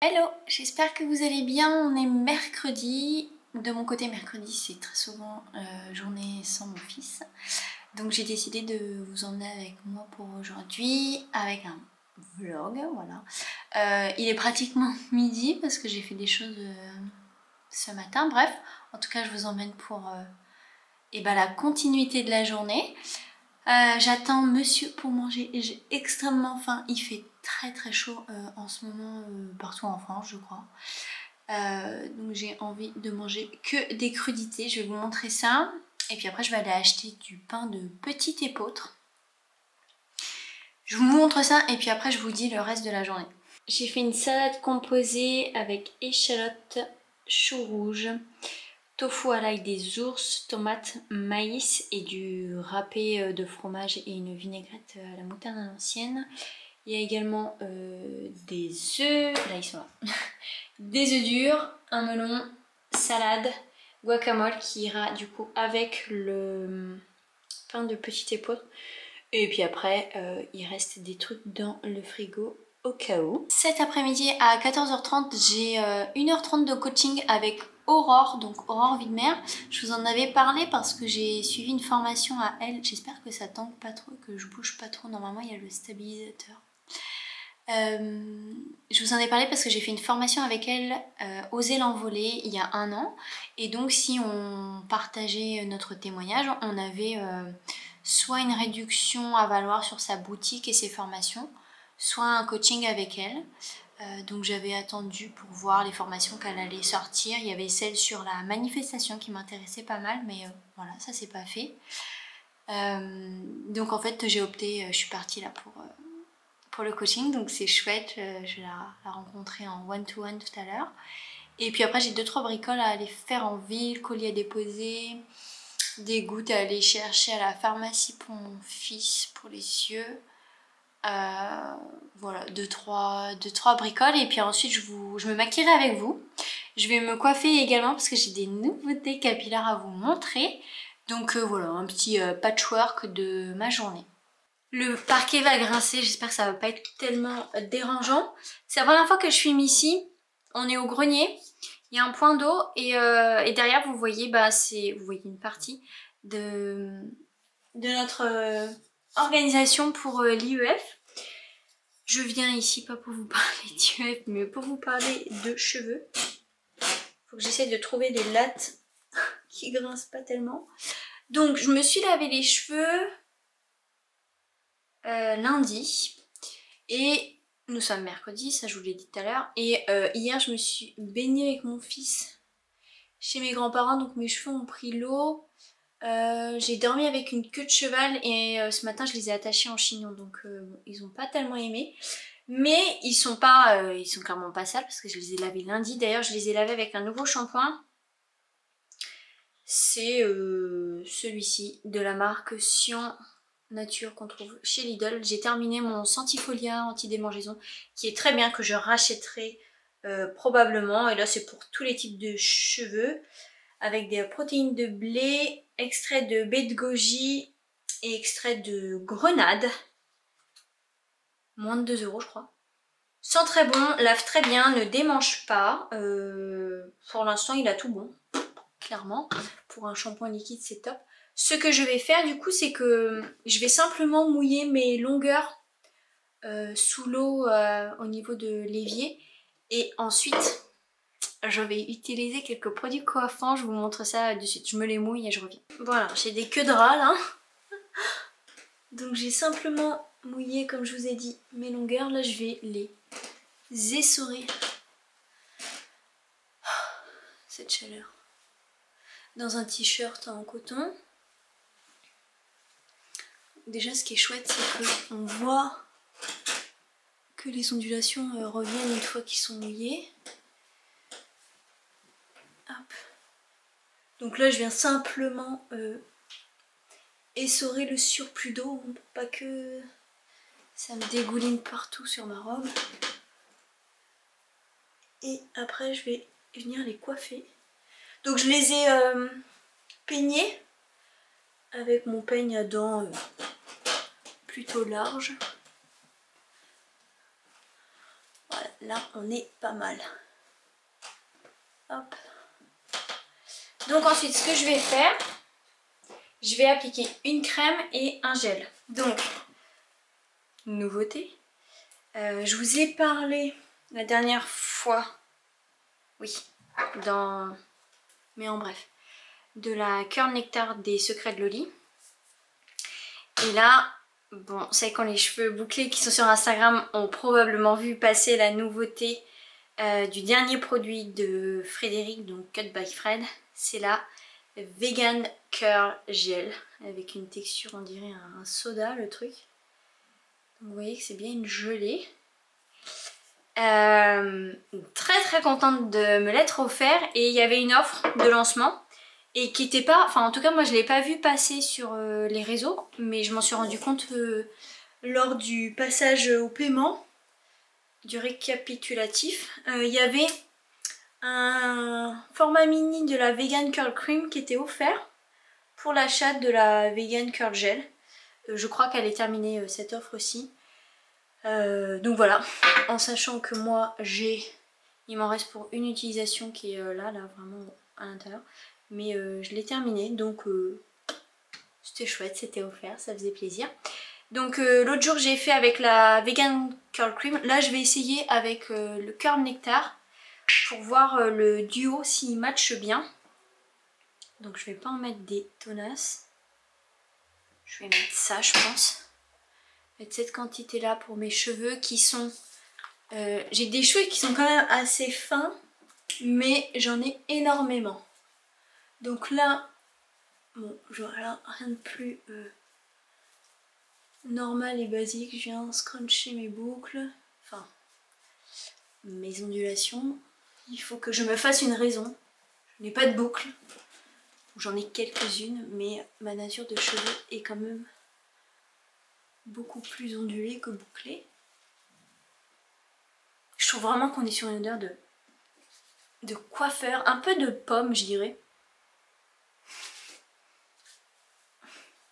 Hello, j'espère que vous allez bien. On est mercredi. De mon côté, mercredi, c'est très souvent journée sans mon fils. Donc j'ai décidé de vous emmener avec moi pour aujourd'hui avec un vlog, voilà. Il est pratiquement midi parce que j'ai fait des choses ce matin. Bref, en tout cas, je vous emmène pour la continuité de la journée. J'attends monsieur pour manger et j'ai extrêmement faim. Il fait très chaud en ce moment partout en France, je crois. Donc j'ai envie de manger que des crudités. Je vais vous montrer ça. Et puis après je vais aller acheter du pain de petit épeautre. Je vous montre ça et puis après je vous dis le reste de la journée. J'ai fait une salade composée avec échalotes, choux rouges, tofu à l'ail des ours, tomates, maïs et du râpé de fromage et une vinaigrette à la moutarde à l'ancienne. Il y a également des œufs, là ils sont là, des œufs durs, un melon, salade, guacamole qui ira du coup avec le pain de petit épeautre. Et puis après, il reste des trucs dans le frigo au cas où. Cet après-midi à 14h30, j'ai 1h30 de coaching avec Aurore, donc Aurore Vidmer. Je vous en avais parlé parce que j'ai suivi une formation à elle. J'espère que ça tangue pas trop, que je bouge pas trop. Normalement, il y a le stabilisateur. Je vous en ai parlé parce que j'ai fait une formation avec elle, Oser l'envoler, il y a 1 an. Et donc si on partageait notre témoignage, on avait soit une réduction à valoir sur sa boutique et ses formations, soit un coaching avec elle. Donc j'avais attendu pour voir les formations qu'elle allait sortir. Il y avait celle sur la manifestation qui m'intéressait pas mal, mais voilà, ça c'est pas fait. Donc en fait j'ai opté, je suis partie là pour le coaching, donc c'est chouette. Je vais la rencontrer en one-to-one tout à l'heure. Et puis après j'ai 2-3 bricoles à aller faire en ville, colis à déposer, des gouttes à aller chercher à la pharmacie pour mon fils, pour les yeux. Voilà, 2-3 bricoles et puis ensuite je me maquillerai avec vous. Je vais me coiffer également parce que j'ai des nouveautés capillaires à vous montrer. Donc voilà, un petit patchwork de ma journée. Le parquet va grincer, j'espère que ça va pas être tellement dérangeant. C'est la première fois que je filme ici. On est au grenier, il y a un point d'eau et derrière vous voyez, vous voyez une partie de notre organisation pour l'IEF. Je viens ici pas pour vous parler d'IEF, mais pour vous parler de cheveux. Faut que j'essaie de trouver des lattes qui grincent pas tellement. Donc je me suis lavé les cheveux lundi et nous sommes mercredi, ça je vous l'ai dit tout à l'heure. Et hier je me suis baignée avec mon fils chez mes grands-parents, donc mes cheveux ont pris l'eau. J'ai dormi avec une queue de cheval et ce matin je les ai attachés en chignon, donc ils ont pas tellement aimé. Mais ils sont clairement pas sales parce que je les ai lavés lundi. D'ailleurs je les ai lavés avec un nouveau shampoing. C'est celui-ci de la marque Sion Nature qu'on trouve chez Lidl. J'ai terminé mon Sentifolia anti-démangeaison qui est très bien, que je rachèterai probablement. Et là c'est pour tous les types de cheveux avec des protéines de blé, extrait de baie de goji et extrait de grenade. Moins de 2 € je crois. Sent très bon, lave très bien, ne démange pas. Pour l'instant il a tout bon, clairement. Pour un shampoing liquide c'est top. Ce que je vais faire du coup c'est que je vais simplement mouiller mes longueurs sous l'eau au niveau de l'évier. Et ensuite je vais utiliser quelques produits coiffants, je vous montre ça de suite. Je me les mouille et je reviens. Voilà, j'ai des queues de rat là. Donc j'ai simplement mouillé, comme je vous ai dit, mes longueurs. Là je vais les essorer. Cette chaleur. Dans un t-shirt en coton. Déjà ce qui est chouette c'est qu'on voit que les ondulations reviennent une fois qu'ils sont mouillés. Hop. Donc là je viens simplement essorer le surplus d'eau pour pas que ça me dégouline partout sur ma robe. Et après je vais venir les coiffer. Donc je les ai peignés avec mon peigne à dents plutôt large. Voilà, là on est pas mal. Hop. Donc ensuite ce que je vais faire, je vais appliquer une crème et un gel. Donc, nouveauté, je vous ai parlé la dernière fois, oui, mais en bref, de la Curl Nectar des Secrets de Loli. Et là, bon, c'est quand les cheveux bouclés qui sont sur Instagram ont probablement vu passer la nouveauté du dernier produit de Frédéric, donc Cut by Fred. C'est la Vegan Curl Gel avec une texture, on dirait un soda le truc. Donc vous voyez que c'est bien une gelée. Très très contente de me l'être offert et il y avait une offre de lancement et qui était pas, enfin en tout cas moi je l'ai pas vu passer sur les réseaux, mais je m'en suis rendu compte lors du passage au paiement, du récapitulatif. Il y avait un format mini de la Vegan Curl Cream qui était offert pour l'achat de la Vegan Curl Gel. Je crois qu'elle est terminée cette offre aussi. Donc voilà, en sachant que moi il m'en reste pour une utilisation qui est là vraiment à l'intérieur. Mais je l'ai terminée, donc c'était chouette, c'était offert, ça faisait plaisir. Donc l'autre jour j'ai fait avec la Vegan Curl Cream. Là je vais essayer avec le Curl Nectar pour voir le duo s'il matche bien. Donc je vais pas en mettre des tonasses. Je vais mettre ça je pense. Mettre cette quantité là pour mes cheveux qui sont... j'ai des cheveux qui sont quand même assez fins, mais j'en ai énormément. Donc là, bon, voilà, rien de plus normal et basique. Je viens scruncher mes boucles, enfin mes ondulations. Il faut que je me fasse une raison. Je n'ai pas de boucles, j'en ai quelques-unes, mais ma nature de cheveux est quand même beaucoup plus ondulée que bouclée. Je trouve vraiment qu'on est sur une odeur de coiffeur, un peu de pomme je dirais.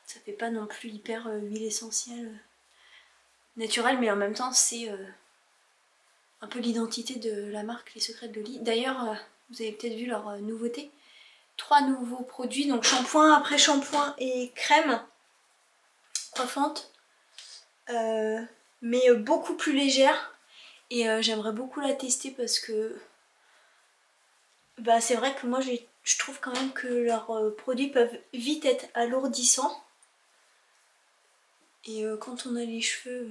Ça fait pas non plus hyper huile essentielle naturelle, mais en même temps c'est un peu l'identité de la marque Les Secrets de Loli. D'ailleurs vous avez peut-être vu leur nouveauté. 3 nouveaux produits, donc shampoing, après shampoing et crème coiffante. Mais beaucoup plus légère. Et j'aimerais beaucoup la tester parce que bah, c'est vrai que moi je trouve quand même que leurs produits peuvent vite être alourdissants. Et quand on a les cheveux,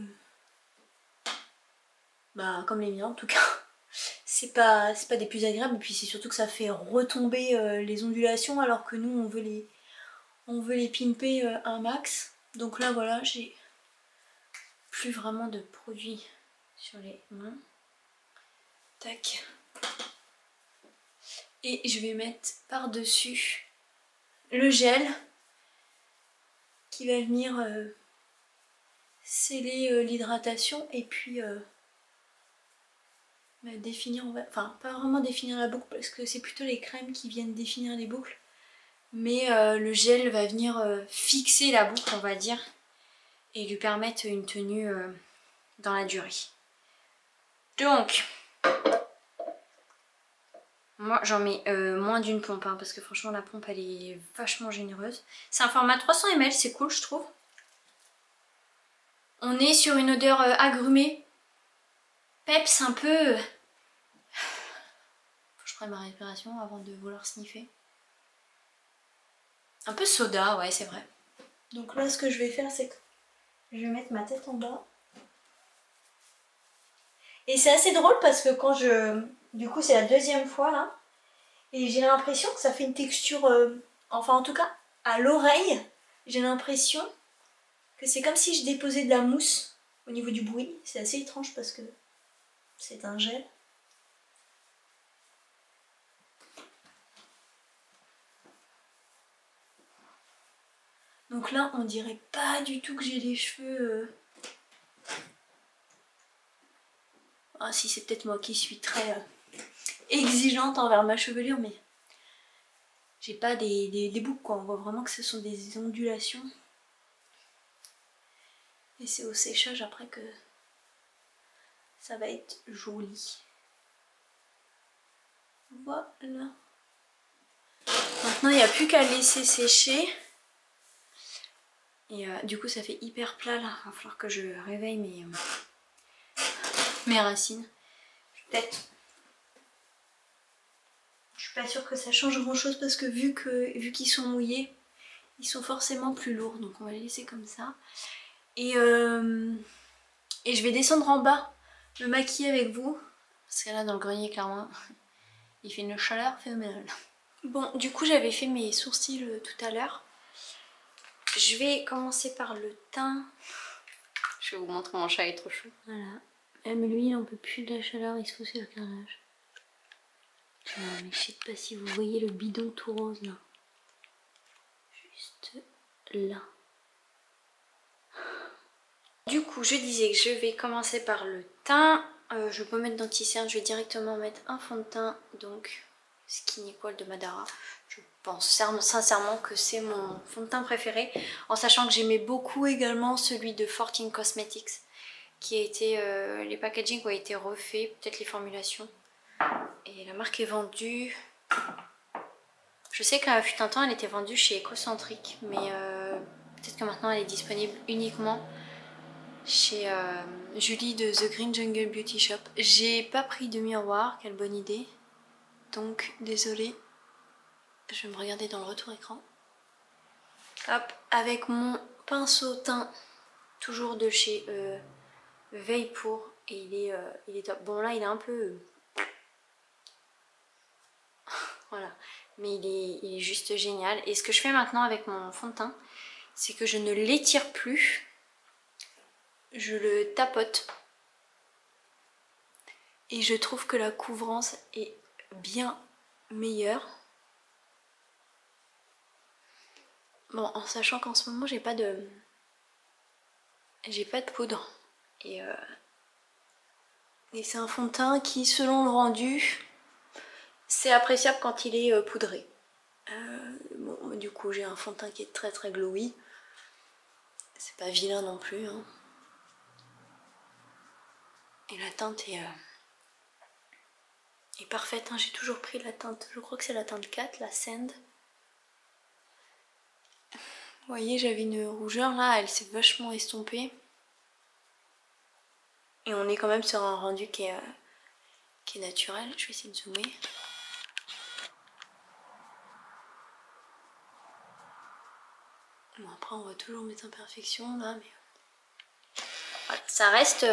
bah, comme les miens en tout cas, c'est pas des plus agréables. Et puis c'est surtout que ça fait retomber les ondulations alors que nous on veut les pimper un max. Donc là voilà, j'ai plus vraiment de produits sur les mains. Tac. Et je vais mettre par-dessus le gel qui va venir sceller l'hydratation et puis définir, enfin pas vraiment définir la boucle parce que c'est plutôt les crèmes qui viennent définir les boucles, mais le gel va venir fixer la boucle on va dire et lui permettre une tenue dans la durée. Donc moi j'en mets moins d'une pompe hein, parce que franchement la pompe elle est vachement généreuse. C'est un format 300 ml, c'est cool je trouve. On est sur une odeur agrumée, peps un peu... Faut que je prenne ma respiration avant de vouloir sniffer. Un peu soda, ouais c'est vrai. Donc là ce que je vais faire c'est que je vais mettre ma tête en bas. Et c'est assez drôle parce que quand je... Du coup c'est la deuxième fois là. Et j'ai l'impression que ça fait une texture... Enfin en tout cas à l'oreille, j'ai l'impression que c'est comme si je déposais de la mousse au niveau du bruit. C'est assez étrange parce que c'est un gel. Donc là on dirait pas du tout que j'ai les cheveux... Ah si c'est peut-être moi qui suis très exigeante envers ma chevelure, mais j'ai pas des boucles quoi, on voit vraiment que ce sont des ondulations. Et c'est au séchage après que ça va être joli. Voilà. Maintenant il n'y a plus qu'à laisser sécher. Et du coup ça fait hyper plat là. Il va falloir que je réveille mes racines. Peut-être. Je suis pas sûre que ça change grand chose parce que vu qu'ils sont mouillés, ils sont forcément plus lourds. Donc on va les laisser comme ça. Et je vais descendre en bas, me maquiller avec vous. Parce que là dans le grenier clairement, il fait une chaleur phénoménale. Bon, du coup j'avais fait mes sourcils tout à l'heure. Je vais commencer par le teint. Je vais vous montrer, mon chat est trop chou. Voilà. Même lui il en peut plus de la chaleur, il se fout sur le carrelage. Mais je sais pas si vous voyez le bidon tout rose là. Juste là. Du coup je disais que je vais commencer par le teint. Je peux mettre d'anti-cerne, je vais directement mettre un fond de teint. Donc Skin Equal de Madara. Je pense sincèrement que c'est mon fond de teint préféré. En sachant que j'aimais beaucoup également celui de 14 Cosmetics. Qui a été, les packaging ont été refaits, peut-être les formulations. Et la marque est vendue. Je sais qu'à fut un temps elle était vendue chez Ecocentric, mais peut-être que maintenant elle est disponible uniquement chez Julie de The Green Jungle Beauty Shop. J'ai pas pris de miroir, quelle bonne idée. Donc désolée, je vais me regarder dans le retour écran. Hop, avec mon pinceau teint, toujours de chez Veilpour, et il est top. Bon là il est un peu... voilà, mais il est juste génial. Et ce que je fais maintenant avec mon fond de teint, c'est que je ne l'étire plus, je le tapote. Et je trouve que la couvrance est bien meilleure. Bon, en sachant qu'en ce moment j'ai pas de poudre. Et c'est un fond de teint qui, selon le rendu, c'est appréciable quand il est poudré. Bon, du coup j'ai un fond de teint qui est très très glowy. C'est pas vilain non plus. Hein. Et la teinte est parfaite. Hein. J'ai toujours pris la teinte, je crois que c'est la teinte 4, la Sand. Vous voyez, j'avais une rougeur là, elle s'est vachement estompée. Et on est quand même sur un rendu qui est naturel. Je vais essayer de zoomer. Bon, après on voit toujours mes imperfections là, mais voilà, ça reste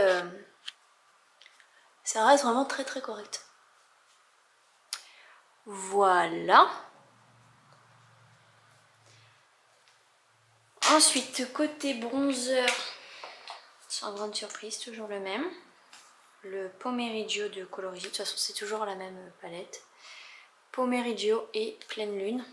vraiment très très correct. Voilà. Ensuite, côté bronzer, sans grande surprise, toujours le même. Le Pomeridjo de Coloris. De toute façon, c'est toujours la même palette. Pomeridjo et Pleine Lune.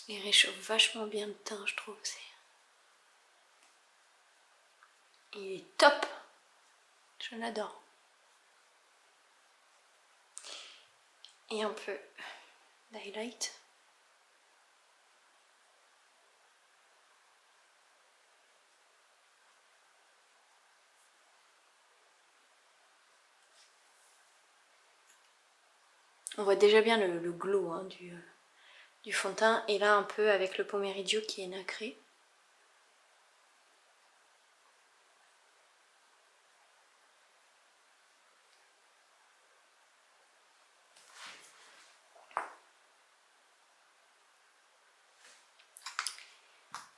Il réchauffe vachement bien le teint, je trouve. Il est top. Je l'adore. Et un peu d'highlight. On voit déjà bien le glow hein, du fond de teint. Et là un peu avec le Pomeridjo qui est nacré.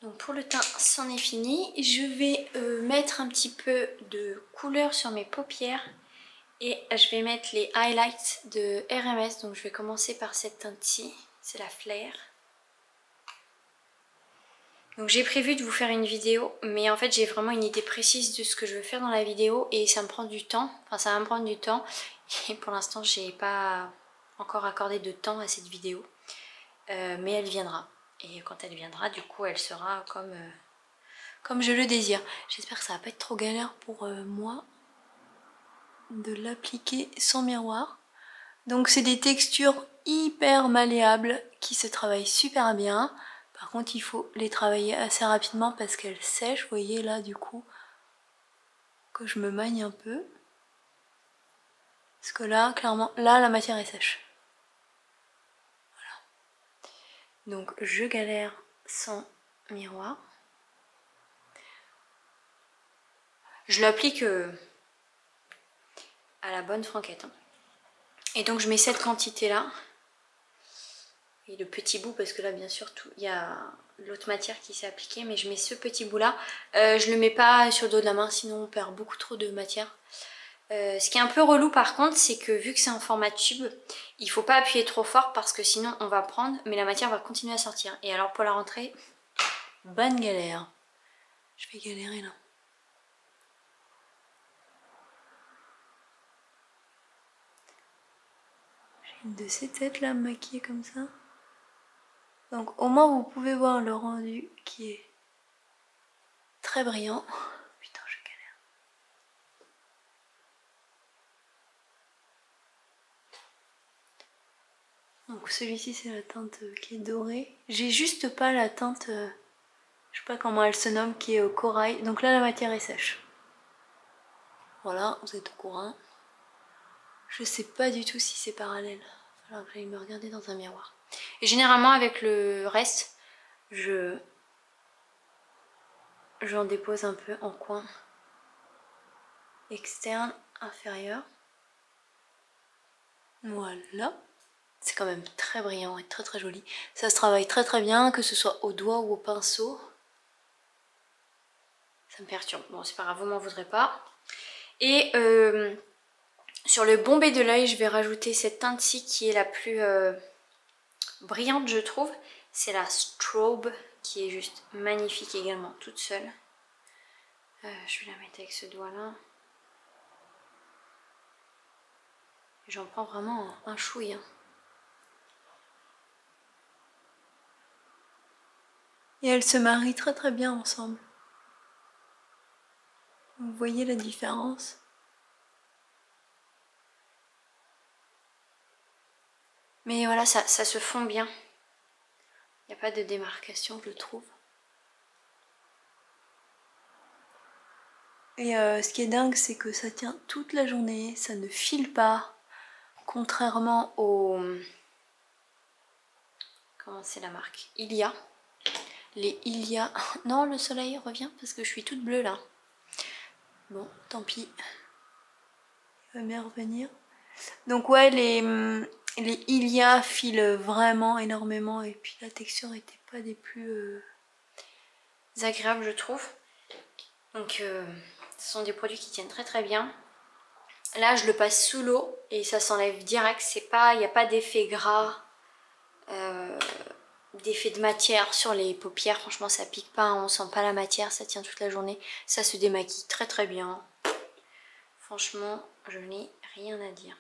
Donc pour le teint, c'en est fini. Je vais mettre un petit peu de couleur sur mes paupières. Et je vais mettre les highlights de RMS. Donc je vais commencer par cette teinte-ci. C'est la Flair. Donc j'ai prévu de vous faire une vidéo. Mais en fait j'ai vraiment une idée précise de ce que je veux faire dans la vidéo. Et ça me prend du temps. Enfin ça va me prendre du temps. Et pour l'instant j'ai pas encore accordé de temps à cette vidéo. Mais elle viendra. Et quand elle viendra, du coup, elle sera comme je le désire. J'espère que ça va pas être trop galère pour moi. de l'appliquer sans miroir. Donc c'est des textures hyper malléables qui se travaillent super bien. Par contre il faut les travailler assez rapidement parce qu'elles sèchent. Vous voyez là du coup que je me magne un peu. Parce que là, clairement, là la matière est sèche. Voilà. Donc je galère sans miroir. Je l'applique à la bonne franquette. Hein. Et donc je mets cette quantité là. Et le petit bout, parce que là bien sûr il y a l'autre matière qui s'est appliquée, mais je mets ce petit bout là. Je le mets pas sur le dos de la main, sinon on perd beaucoup trop de matière. Ce qui est un peu relou par contre, c'est que vu que c'est en format tube, il faut pas appuyer trop fort parce que sinon on va prendre, mais la matière va continuer à sortir. Et alors pour la rentrée, bonne galère. Je vais galérer là. J'ai une de ces têtes là maquillée comme ça. Donc au moins vous pouvez voir le rendu qui est très brillant. Putain, je galère. Donc celui-ci c'est la teinte qui est dorée. J'ai juste pas la teinte, je sais pas comment elle se nomme, qui est au corail. Donc là la matière est sèche. Voilà, vous êtes au courant. Je sais pas du tout si c'est parallèle. Il va falloir que j'aille me regarder dans un miroir. Et généralement avec le reste, j'en dépose un peu en coin externe, inférieur. Voilà. C'est quand même très brillant et très très joli. Ça se travaille très très bien, que ce soit au doigt ou au pinceau. Ça me perturbe. Bon, c'est pas grave, vous m'en voudrez pas. Et sur le bombé de l'œil, je vais rajouter cette teinte-ci qui est la plus brillante, je trouve. C'est la Strobe qui est juste magnifique également, toute seule. Je vais la mettre avec ce doigt-là. J'en prends vraiment un chouille. Hein. Et elles se marient très très bien ensemble. Vous voyez la différence? Mais voilà, ça se fond bien. Il n'y a pas de démarcation, je trouve. Et ce qui est dingue, c'est que ça tient toute la journée, ça ne file pas. Contrairement au... Comment c'est la marque? Ilia. Les Ilia... Non, le soleil revient parce que je suis toute bleue là. Bon, tant pis. Il va bien revenir. Donc ouais, les Ilia filent vraiment énormément. Et puis la texture n'était pas des plus agréables, je trouve. Donc ce sont des produits qui tiennent très très bien. Là, je le passe sous l'eau et ça s'enlève direct. Il n'y a pas d'effet gras, d'effet de matière sur les paupières. Franchement, ça pique pas, on sent pas la matière, ça tient toute la journée. Ça se démaquille très très bien. Franchement, je n'ai rien à dire.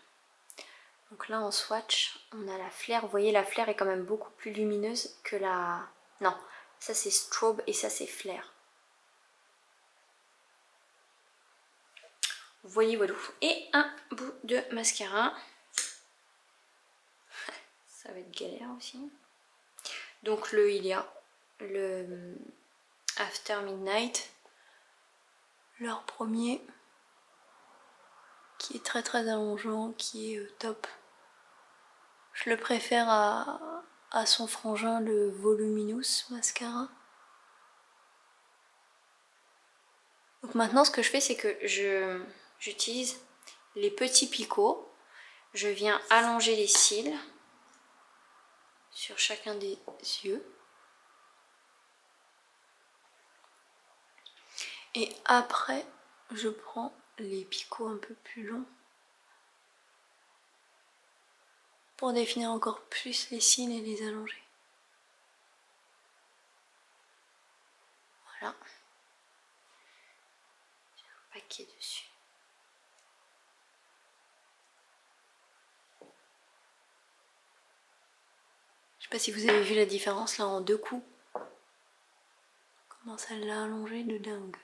Donc là, en swatch, on a la Flair. Vous voyez, la Flair est quand même beaucoup plus lumineuse que la... Non, ça c'est Strobe et ça c'est Flair. Vous voyez, voilà. Et un bout de mascara. Ça va être galère aussi. Donc il y a le After Midnight. Leur premier. Qui est très très allongeant, qui est top. Je le préfère à son frangin, le Voluminous Mascara. Donc maintenant ce que je fais, c'est que j'utilise les petits picots. Je viens allonger les cils sur chacun des yeux. Et après, je prends les picots un peu plus longs pour définir encore plus les cils et les allonger. Voilà. J'ai un paquet dessus. Je sais pas si vous avez vu la différence là en deux coups. Comment ça l'a allongé de dingue.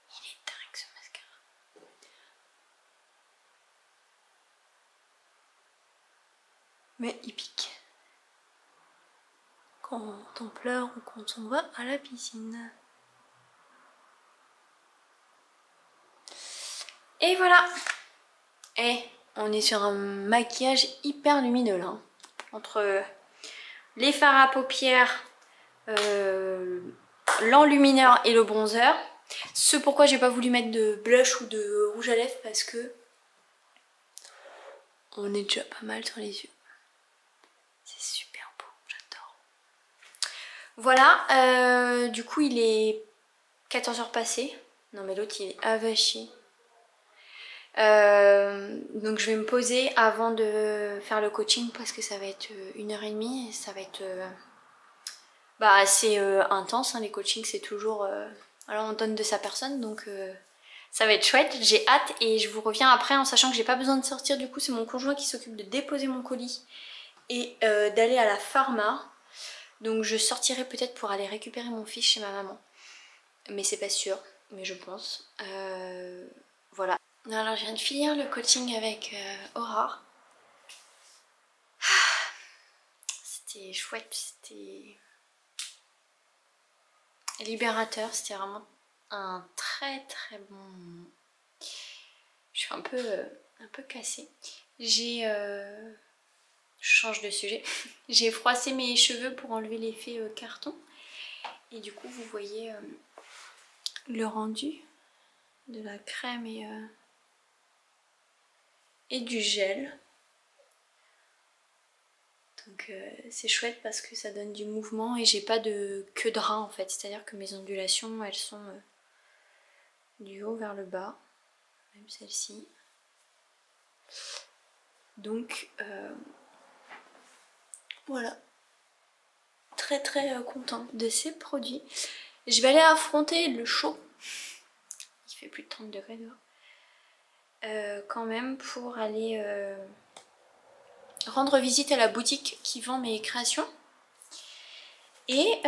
Il est dingue ce mascara. mais il pique quand on pleure ou quand on va à la piscine. Et voilà. Et on est sur un maquillage hyper lumineux là. Entre les fards à paupières, l'enlumineur et le bronzer. Ce pourquoi j'ai pas voulu mettre de blush ou de rouge à lèvres parce que on est déjà pas mal sur les yeux. C'est super beau, j'adore. Voilà, du coup il est 14h passées. Non mais l'autre il est avachi. Donc je vais me poser avant de faire le coaching parce que ça va être 1h30 et ça va être assez intense, hein. Les coachings c'est toujours alors on donne de sa personne, donc ça va être chouette, j'ai hâte et je vous reviens après en sachant que j'ai pas besoin de sortir. Du coup c'est mon conjoint qui s'occupe de déposer mon colis et d'aller à la pharma, donc je sortirai peut-être pour aller récupérer mon fils chez ma maman, mais c'est pas sûr, mais je pense. Voilà. Alors je viens de finir le coaching avec Aurore. C'était chouette, c'était libérateur, c'était vraiment un très très bon moment. Je suis un peu cassée. Je change de sujet. J'ai froissé mes cheveux pour enlever l'effet carton. Et du coup vous voyez le rendu de la crème et du gel. Donc c'est chouette parce que ça donne du mouvement et j'ai pas de queue de rat en fait. C'est-à-dire que mes ondulations elles sont du haut vers le bas. Même celle-ci. Donc voilà. Très très contente de ces produits. Je vais aller affronter le chaud. Il fait plus de 30 degrés dehors. Quand même pour aller rendre visite à la boutique qui vend mes créations. Et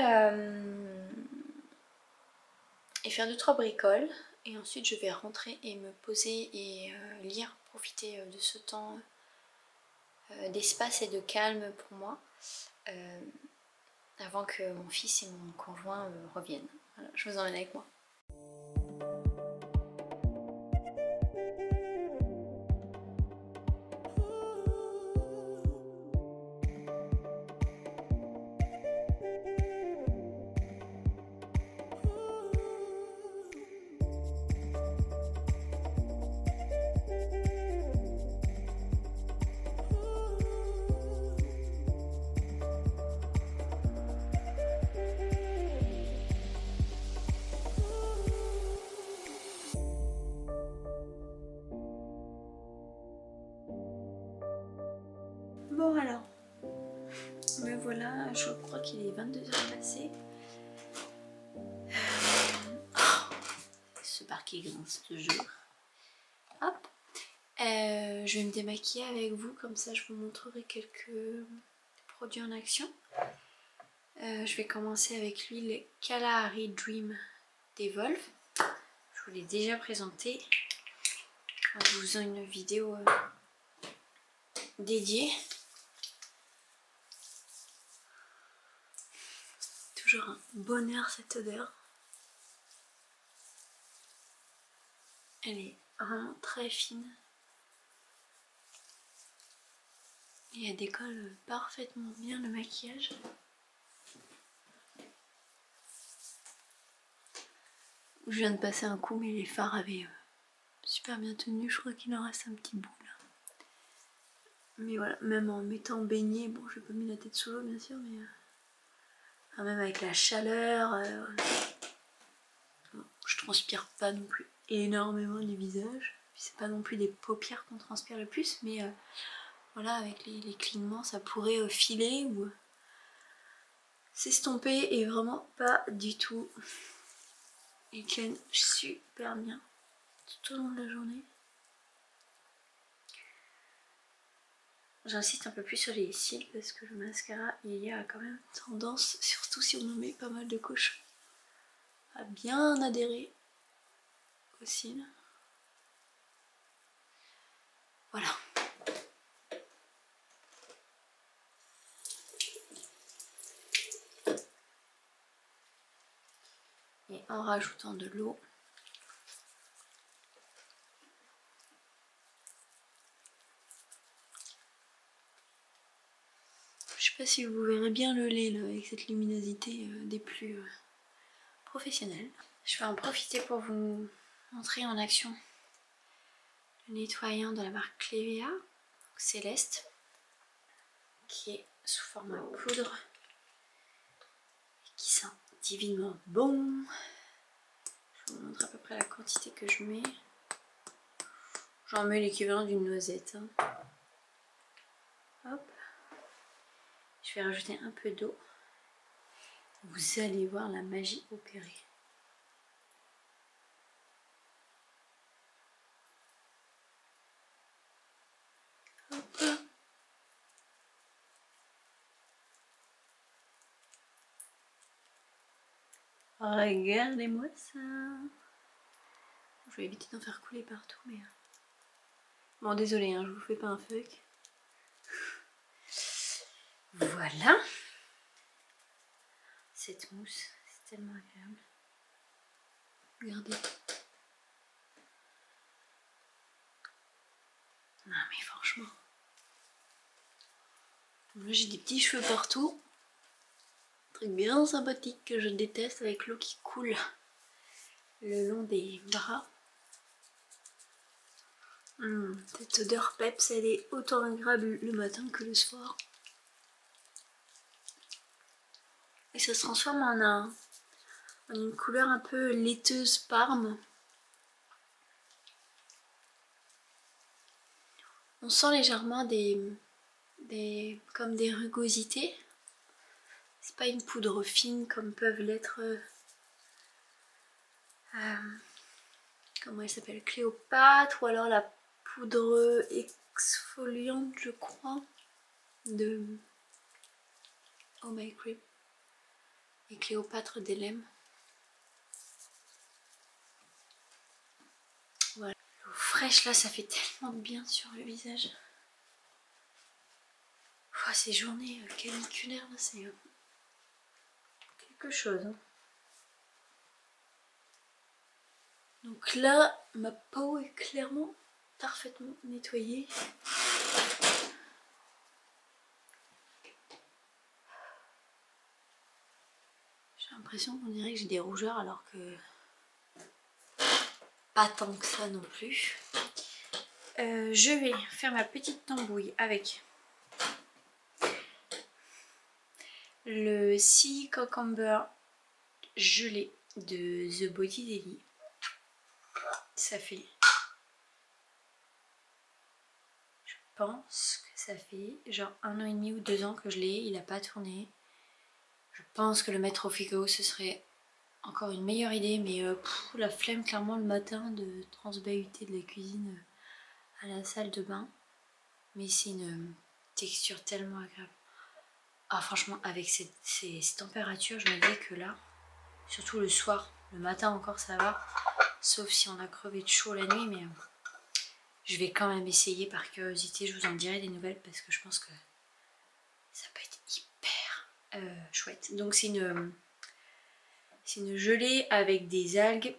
faire 2-3 bricoles. Et ensuite je vais rentrer et me poser et lire, profiter de ce temps d'espace et de calme pour moi. Avant que mon fils et mon conjoint reviennent. Voilà, je vous emmène avec moi. Bon alors, me voilà, je crois qu'il est 22h passé. Ce parquet grince toujours. Hop. Je vais me démaquiller avec vous, comme ça je vous montrerai quelques produits en action. Je vais commencer avec l'huile Kalahari Dream d'Evolve. Je vous l'ai déjà présenté. Je vous ai une vidéo dédiée. Toujours un bonheur cette odeur. Elle est vraiment très fine. Et elle décolle parfaitement bien le maquillage. Je viens de passer un coup mais les fards avaient super bien tenu. Je crois qu'il en reste un petit bout là. Mais voilà, même en m'étant baignée, bon j'ai pas mis la tête sous l'eau bien sûr, mais enfin, même avec la chaleur, bon, je transpire pas non plus énormément du visage. C'est pas non plus des paupières qu'on transpire le plus, mais voilà, avec les clignements ça pourrait filer ou s'estomper, et vraiment pas du tout. Il tiennent super bien tout au long de la journée. J'insiste un peu plus sur les cils parce que le mascara il y a quand même tendance, surtout si on en met pas mal de couches, à bien adhérer aux cils. Voilà. en rajoutant de l'eau. Je sais pas si vous verrez bien le lait là, avec cette luminosité des plus professionnels. Je vais en profiter pour vous montrer en action le nettoyant de la marque Clevia, Céleste, qui est sous format poudre et qui sent divinement bon. Je vous montre à peu près la quantité que je mets. J'en mets l'équivalent d'une noisette. Hop. Je vais rajouter un peu d'eau. Vous allez voir la magie opérer. Hop. Regardez-moi ça. Je vais éviter d'en faire couler partout, mais... Bon, désolé, hein, je vous fais pas un fuck. Voilà. Cette mousse, c'est tellement agréable. Regardez. Non mais franchement. Là j'ai des petits cheveux partout. Un truc bien sympathique que je déteste avec l'eau qui coule le long des bras. Cette odeur peps, elle est autant agréable le matin que le soir. Et ça se transforme en une couleur un peu laiteuse parme. On sent légèrement comme des rugosités. C'est pas une poudre fine comme peuvent l'être... comment elle s'appelle, Cléopâtre, ou alors la poudre exfoliante, je crois, de Oh My Cream et Cléopâtre d'Elem. Voilà, l'eau fraîche là, ça fait tellement de bien sur le visage. Oh, ces journées caniculaires là, c'est quelque chose. Hein. Donc là, ma peau est clairement parfaitement nettoyée. J'ai l'impression qu'on dirait que j'ai des rougeurs alors que pas tant que ça non plus. Je vais faire ma petite tambouille avec le Sea Cucumber gelé de The Body Daily. Ça fait... Je pense que ça fait genre 1 an et demi ou 2 ans que je l'ai. Il n'a pas tourné. Je pense que le mettre au frigo ce serait encore une meilleure idée. Mais la flemme clairement le matin de transbahuter de la cuisine à la salle de bain. Mais c'est une texture tellement agréable. Ah franchement avec ces températures je me dis que là, surtout le soir, le matin encore ça va. Sauf si on a crevé de chaud la nuit, mais je vais quand même essayer par curiosité. Je vous en dirai des nouvelles parce que je pense que ça peut être hyper chouette. Donc c'est une gelée avec des algues,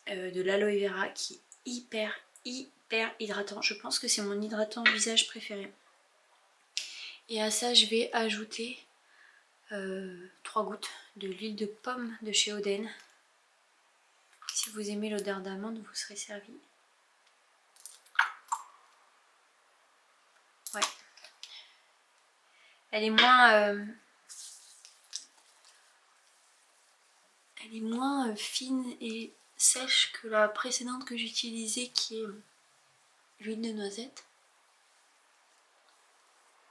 de l'aloe vera qui est hyper hydratant. Je pense que c'est mon hydratant visage préféré. Et à ça je vais ajouter 3 gouttes de l'huile de pomme de chez Oden. Si vous aimez l'odeur d'amande, vous serez servi. Ouais. Elle est moins fine et sèche que la précédente que j'utilisais qui est l'huile de noisette.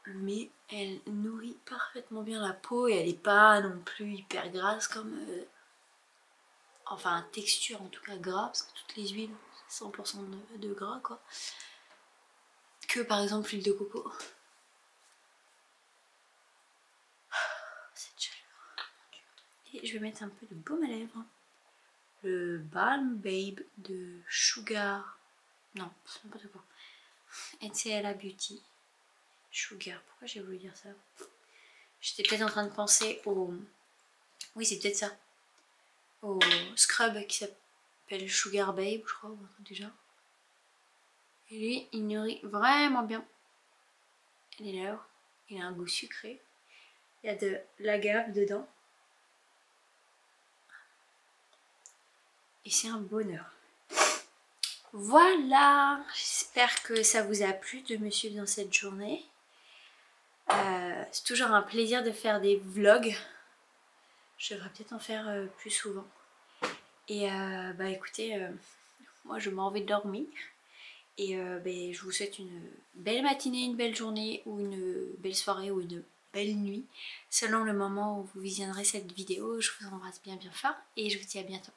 Mais elle nourrit parfaitement bien la peau et elle n'est pas non plus hyper grasse comme... enfin texture en tout cas gras, parce que toutes les huiles, 100% de gras quoi. Que par exemple l'huile de coco. Cette chaleur. Et je vais mettre un peu de baume à lèvres. Le Balm Babe de Sugar. Non, c'est n'importe quoi. NCLA Beauty. Sugar. Pourquoi j'ai voulu dire ça? J'étais peut-être en train de penser au... Oui, c'est peut-être ça. au scrub qui s'appelle Sugar Babe, je crois, déjà. Et lui, il nourrit vraiment bien les lèvres. Il a un goût sucré. Il y a de l'agave dedans. Et c'est un bonheur. Voilà, j'espère que ça vous a plu de me suivre dans cette journée. C'est toujours un plaisir de faire des vlogs. Je devrais peut-être en faire plus souvent. Et bah écoutez, moi je m'en vais dormir. Et je vous souhaite une belle matinée, une belle journée ou une belle soirée ou une belle nuit. Selon le moment où vous visionnerez cette vidéo, je vous embrasse bien bien fort et je vous dis à bientôt.